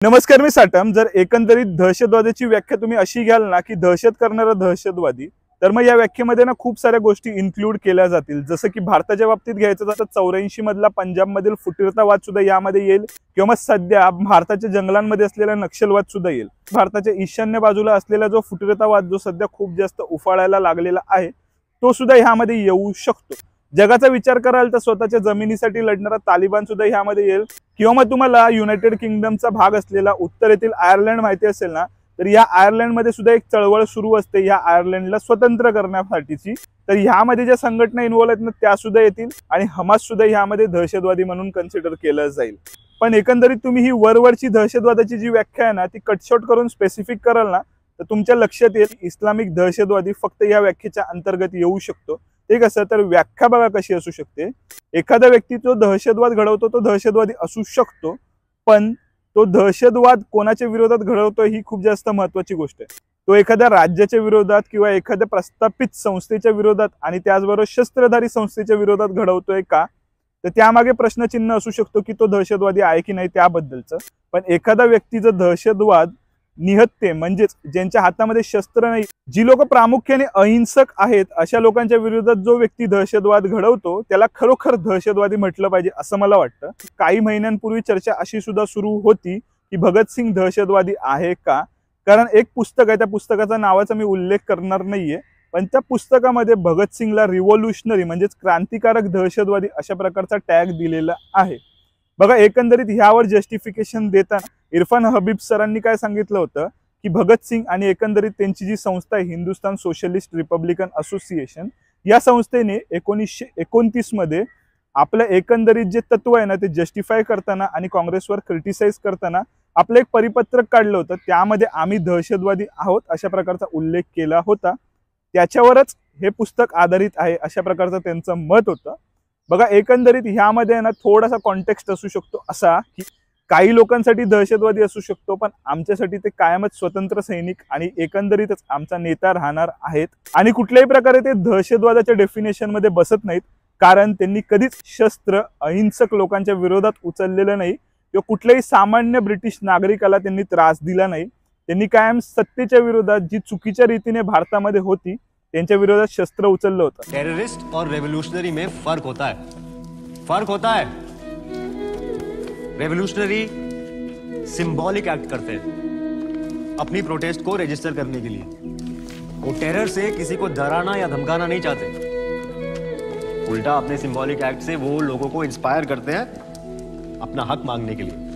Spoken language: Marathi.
नमस्कार, मी साटम। जर एकंदरीत दहशतवादाची व्याख्या तुम्ही अशी घ्याल ना की दहशत करणारा दहशतवादी, तर मग या व्याख्येमध्ये ना खूप साऱ्या गोष्टी इन्क्लूड केल्या जातील। जसं की भारताच्या बाबतीत घ्यायचं तर 84 मधला पंजाबमधील फुटीरतावाद सुद्धा यामध्ये येईल, किंवा मग सध्या भारताच्या जंगलांमध्ये असलेला नक्षलवाद सुद्धा येईल। भारताच्या ईशान्य बाजूला असलेला जो फुटीरतावाद जो सध्या खूप जास्त उफाळायला लागलेला आहे, तो सुद्धा ह्यामध्ये येऊ शकतो। जगाचा विचार कराल तर स्वतःच्या जमिनीसाठी लढणारा तालिबान सुद्धा ह्यामध्ये येईल, किंवा मग तुम्हाला युनायटेड किंगडमचा भाग असलेला उत्तरेतील आयर्लंड माहिती असेल ना, तर या आयर्लंडमध्ये सुद्धा एक चळवळ सुरू असते या आयर्लंडला स्वतंत्र करण्यासाठीची। तर ह्यामध्ये ज्या संघटना इन्व्हॉल्व आहेत ना त्या सुद्धा येतील, आणि हमास सुद्धा ह्यामध्ये दहशतवादी म्हणून कन्सिडर केलं जाईल। पण एकंदरीत तुम्ही ही वरवरची दहशतवादाची जी व्याख्या आहे ना ती कटशॉट करून स्पेसिफिक कराल ना, तर तुमच्या लक्षात येईल इस्लामिक दहशतवादी फक्त या व्याख्येच्या अंतर्गत येऊ शकतो। ते कसं, तर व्याख्या बघा कशी असू शकते। एखादा व्यक्ती जो दहशतवाद घडवतो तो दहशतवादी असू शकतो, पण तो दहशतवाद कोणाच्या विरोधात घडवतो ही खूप जास्त महत्त्वाची गोष्ट आहे। तो एखाद्या राज्याच्या विरोधात किंवा एखाद्या प्रस्थापित संस्थेच्या विरोधात आणि त्याचबरोबर शस्त्रधारी संस्थेच्या विरोधात घडवतोय का, तर त्यामागे प्रश्नचिन्ह असू शकतो की तो दहशतवादी आहे की नाही त्याबद्दलचं। पण एखादा व्यक्ती जर दहशतवाद निहत्ते म्हणजेच ज्यांच्या हातामध्ये शस्त्र नाही, जी लोक प्रामुख्याने अहिंसक आहेत, अशा लोकांच्या विरोधात जो व्यक्ती दहशतवाद घडवतो त्याला खरोखर दहशतवादी म्हटलं पाहिजे असं मला वाटतं। काही महिन्यांपूर्वी चर्चा अशी सुद्धा सुरू होती की भगतसिंग दहशतवादी आहे का, कारण एक पुस्तक आहे, त्या पुस्तकाचा नावाचा मी उल्लेख करणार नाहीये, पण त्या पुस्तकामध्ये भगतसिंगला रिव्होल्युशनरी म्हणजेच क्रांतिकारक दहशतवादी अशा प्रकारचा टॅग दिलेला आहे। बघा, एकंदरीत ह्यावर जस्टिफिकेशन देताना इरफान हबीब सरांनी काय सांगितलं होतं की भगतसिंग आणि एकंदरीत त्यांची जी संस्था आहे हिंदुस्थान सोशलिस्ट रिपब्लिकन असोसिएशन, या संस्थेने 1929 मध्ये आपलं एकंदरीत जे तत्व आहे ना ते जस्टिफाय करताना आणि काँग्रेसवर क्रिटिसाइज करताना आपलं एक परिपत्रक काढलं होतं। त्यामध्ये आम्ही दहशतवादी आहोत अशा प्रकारचा उल्लेख केला होता। त्याच्यावरच हे पुस्तक आधारित आहे अशा प्रकारचं त्यांचं मत होतं। बघा, एकंदरीत ह्यामध्ये ना थोडासा कॉन्टेक्स्ट असू शकतो असा की काही लोकांसाठी दहशतवादी असू शकतो, पण आमच्यासाठी ते कायमच स्वतंत्र सैनिक आणि एकंदरीतच आमचा नेता राहणार आहेत, आणि कुठल्याही प्रकारे ते दहशतवादाच्या डेफिनेशन मध्ये बसत नाहीत, कारण त्यांनी कधीच शस्त्र अहिंसक लोकांच्या विरोधात उचललेलं नाही, किंवा कुठल्याही सामान्य ब्रिटिश नागरिकाला त्यांनी त्रास दिला नाही। त्यांनी कायम सत्तेच्या विरोधात जी चुकीच्या रीतीने भारतामध्ये होती त्यांच्या विरोधात शस्त्र उचललं होतं। टेररिस्ट और रेवोल्यूशनरी में फर्क होता है, फर्क होता है। रेवोल्यूशनरी सिंबॉलिक एक्ट करते हैं अपनी प्रोटेस्ट को रजिस्टर करने के लिए। वो टेरर से किसी को डराना या धमकाना नहीं चाहते, उल्टा अपने सिंबॉलिक एक्ट से वो लोगों को इंस्पायर करते हैं अपना हक मांगने के लिए।